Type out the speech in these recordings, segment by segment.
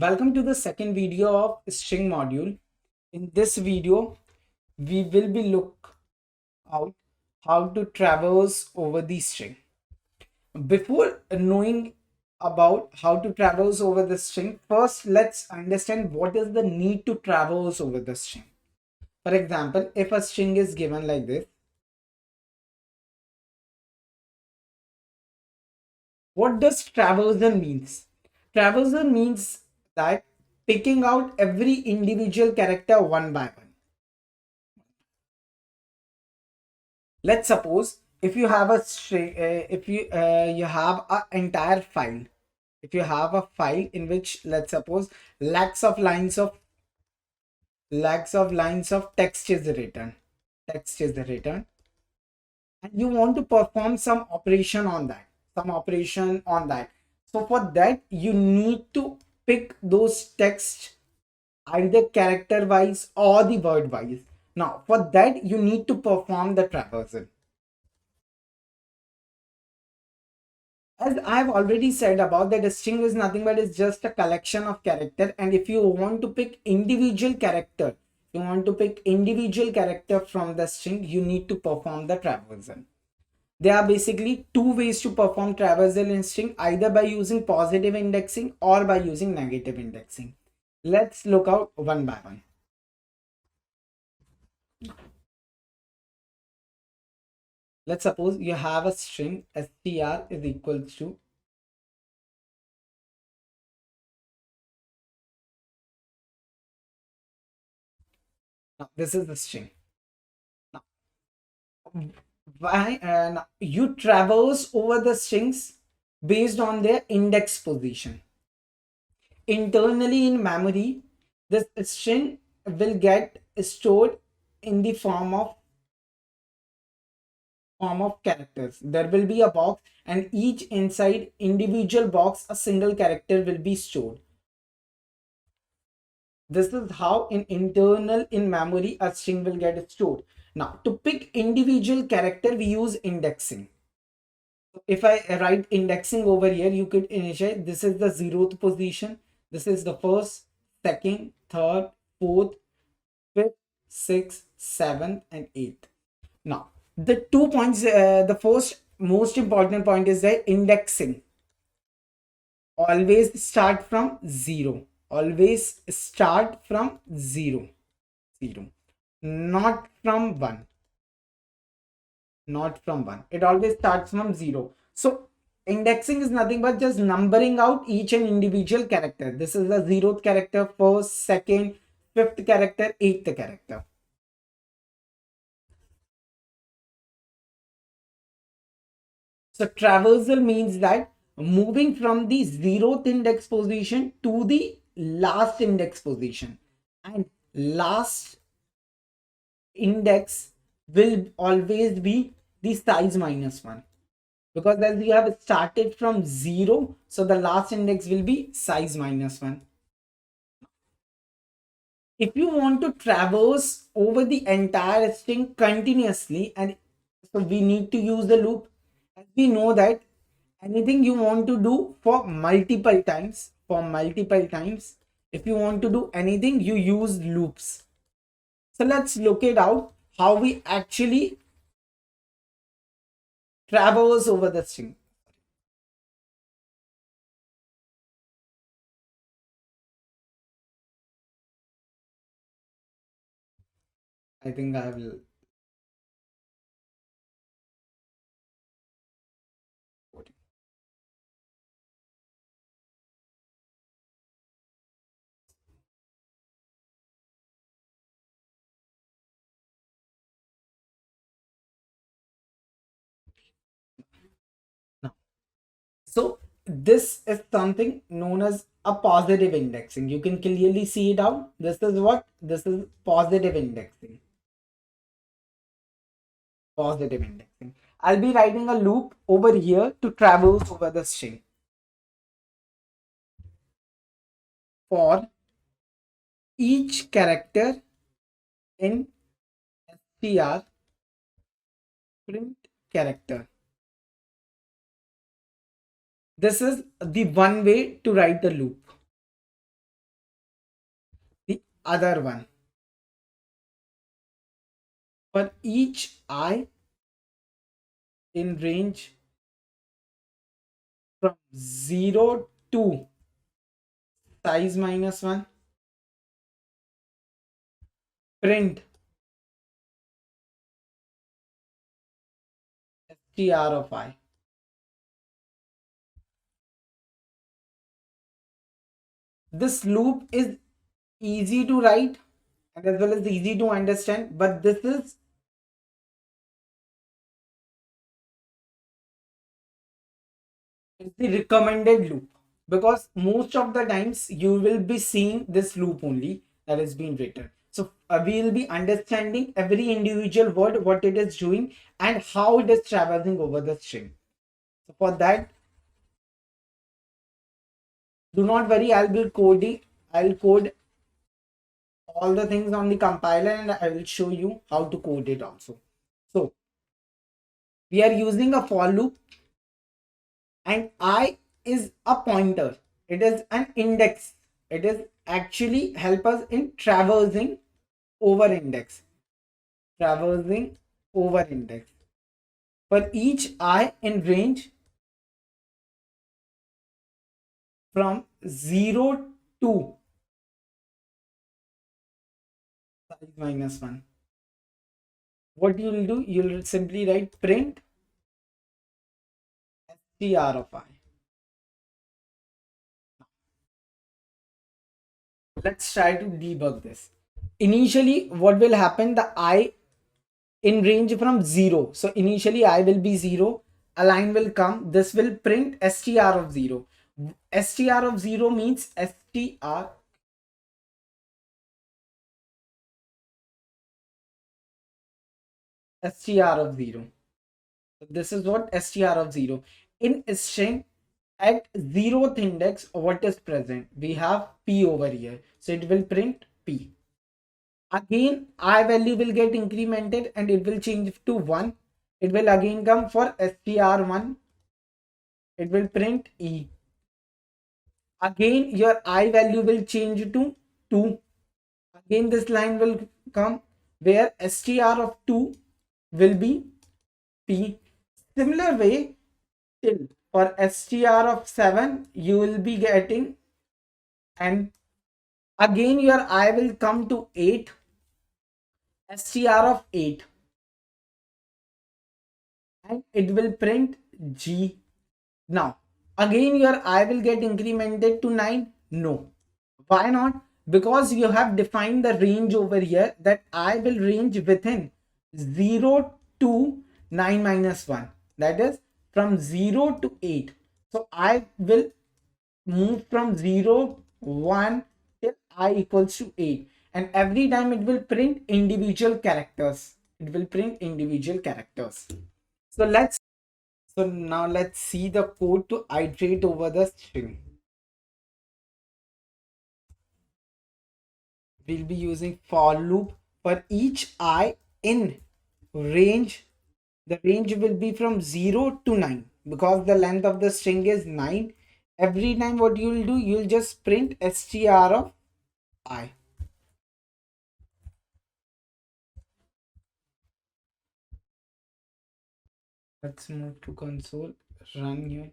Welcome to the second video of string module. In this video, we will be look out how to traverse over the string. Before knowing about how to traverse over the string, first let's understand what is the need to traverse over the string. For example, if a string is given like this, what does traversal means? Traversal means that picking out every individual character one by one. Let's suppose if you have a string, if you have an entire file, if you have a file in which, let's suppose, lakhs of lines of text is written, and you want to perform some operation on that. So for that you need to pick those text either character wise or the word wise. Now for that you need to perform the traversal. As I've already said about that, a string is nothing but it's just a collection of character, and if you want to pick individual character, from the string, you need to perform the traversal. There are basically two ways to perform traversal in string, either by using positive indexing or by using negative indexing. Let's look out one by one. Let's suppose you have a string str is equal to, now this is the string. Now, why and you traverse over the strings based on their index position. Internally in memory, this string will get stored in the form of characters. There will be a box, and each inside individual box a single character will be stored. This is how in memory a string will get stored. Now to pick individual character we use indexing. If I write indexing over here, you could initialize, this is the 0th position, this is the first, second, third, fourth, fifth, sixth, seventh, and eighth. Now the 2 points, the first most important point is that indexing always start from 0, always start from 0, not from 1, it always starts from 0. So indexing is nothing but just numbering out each and individual character. This is the 0th character, first, second, fifth character, eighth character. So traversal means that moving from the 0th index position to the last index position, and last index will always be the size -1, because as you have started from 0, so the last index will be size -1. If you want to traverse over the entire string continuously, and so we need to use the loop, as we know that anything you want to do for multiple times, if you want to do anything, you use loops. So let's look it out how we actually traverse over the string. I think I will. So this is something known as a positive indexing. You can clearly see it out. This is what? This is positive indexing. Positive indexing. I'll be writing a loop over here to traverse over the string. For each character in str, print character. This is the one way to write the loop. other one. For each I in range from 0 to size -1, print str of I. This loop is easy to write and as well as easy to understand, but this is the recommended loop, because most of the times you will be seeing this loop only that is being written. So we will be understanding every individual word, what it is doing and how it is traversing over the string. So for that, do not worry, I'll code all the things on the compiler and I will show you how to code it also. So we are using a for loop and I is a pointer. It is an index. It is actually help us in traversing over index. Traversing over index. For each I in range from 0 to size -1. What you will do, you will simply write print str of I. Let's try to debug this. Initially, what will happen? The I in range from 0. So initially I will be 0. A line will come. This will print str of 0. Str of 0 means str of 0. So this is what str of 0. In string, at 0th index, what is present? We have p over here. So it will print p. Again, I value will get incremented and it will change to 1. It will again come for str1. It will print e. Again, your I value will change to 2. Again, this line will come where str of 2 will be p. Similar way, till for str of 7, you will be getting, and again your I will come to 8, str of 8, and it will print g. Now, again your I will get incremented to 9. No. Why not? Because you have defined the range over here that I will range within 0 to 9 minus 1. That is from 0 to 8. So I will move from 0, 1 till I equals to 8. And every time it will print individual characters. It will print individual characters. So now let's see the code to iterate over the string. We'll be using for loop for each I in range. The range will be from 0 to 9 because the length of the string is 9. Every time what you will do, you'll just print str of I. Let's move to console, run here.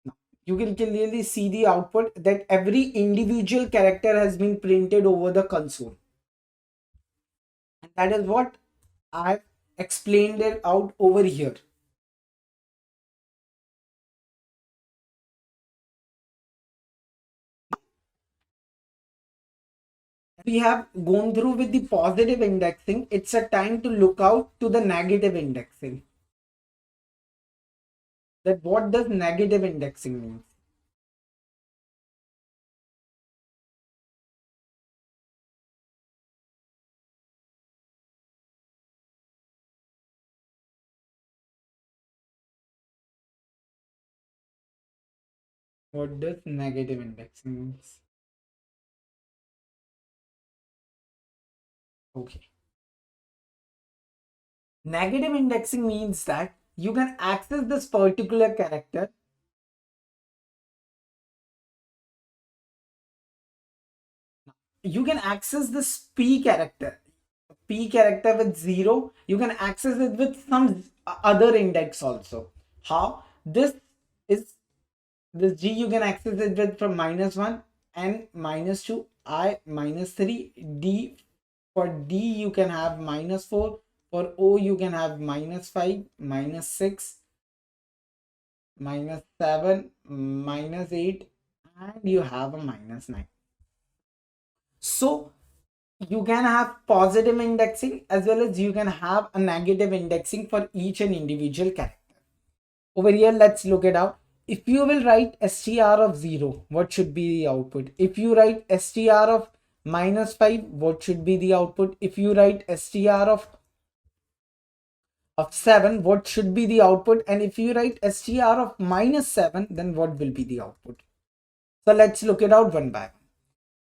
Now you can clearly see the output that every individual character has been printed over the console. And that is what I've explained it out over here. We have gone through with the positive indexing. It's a time to look out to the negative indexing. That what does negative indexing mean? What does negative indexing means? Okay. Negative indexing means that you can access this particular character you can access this p character with 0. You can access it with some other index also. How? Is this g you can access it with from -1, n -2, I -3, d. For d you can have -4, for o you can have -5, -6, -7, -8, and you have a -9. So you can have positive indexing as well as you can have a negative indexing for each and individual character. Over here, let's look it out. If you will write str of 0, what should be the output? If you write str of -5, what should be the output? If you write str of 7, what should be the output? And if you write str of -7, then what will be the output? So let's look it out one by one.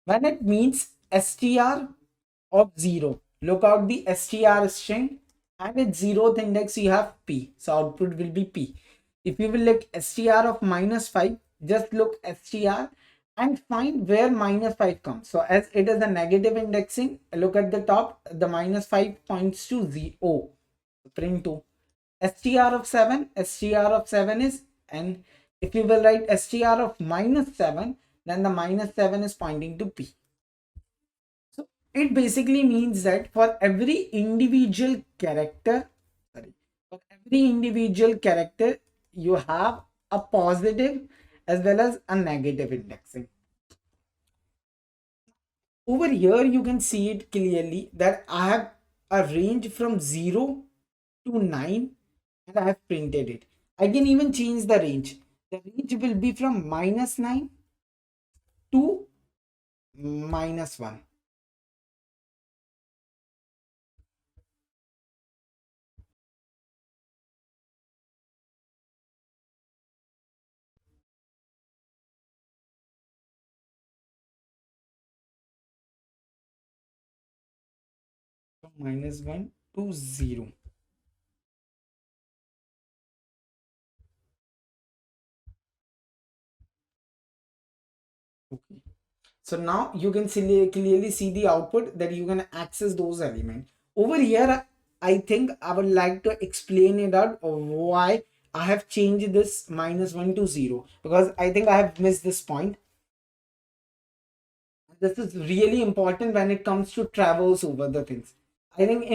When it means str of 0, look out the str string, and its 0th index you have p, so output will be p. If you will look str of -5, just look str and find where -5 comes. So as it is a negative indexing, look at the top, the -5 points to 0. Print 2. str of 7, is n. If you will write str of -7, then the -7 is pointing to p. So it basically means that for every individual character, you have a positive as well as a negative indexing. Over here you can see it clearly that I have a range from 0 to 9 and I have printed it. I can even change the range. The range will be from -9 to -1. From -1 to 0. Okay. So now you can clearly see the output that you can access those elements. Over here, I think I would like to explain it out of why I have changed this -1 to 0, because I think I have missed this point. This is really important when it comes to traverse over the things. I think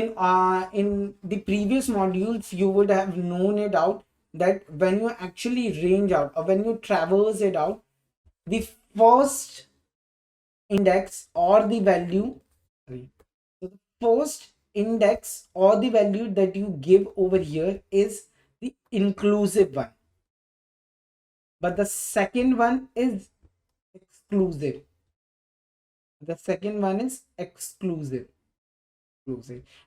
in the previous modules you would have known it out that when you actually range out or when you traverse it out, the first index or the value, sorry, so the first index or the value that you give over here is the inclusive one, but the second one is exclusive. The second one is exclusive.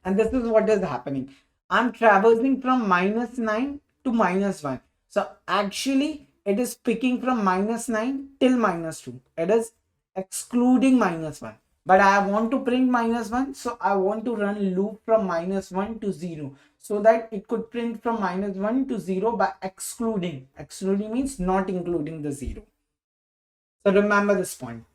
And this is what is happening. I'm traversing from -9 to -1. So actually it is picking from -9 till -2. It is excluding -1. But I want to print -1, so I want to run loop from -1 to 0, so that it could print from -1 to 0 by excluding. Excluding means not including the 0. So remember this point.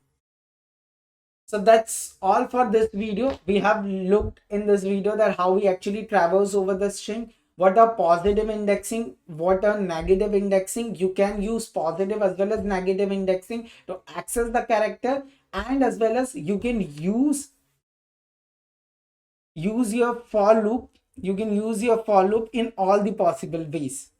So that's all for this video. We have looked in this video that how we actually traverse over the string, what are positive indexing, what are negative indexing. You can use positive as well as negative indexing to access the character, and as well as you can use your for loop. You can use your for loop in all the possible ways.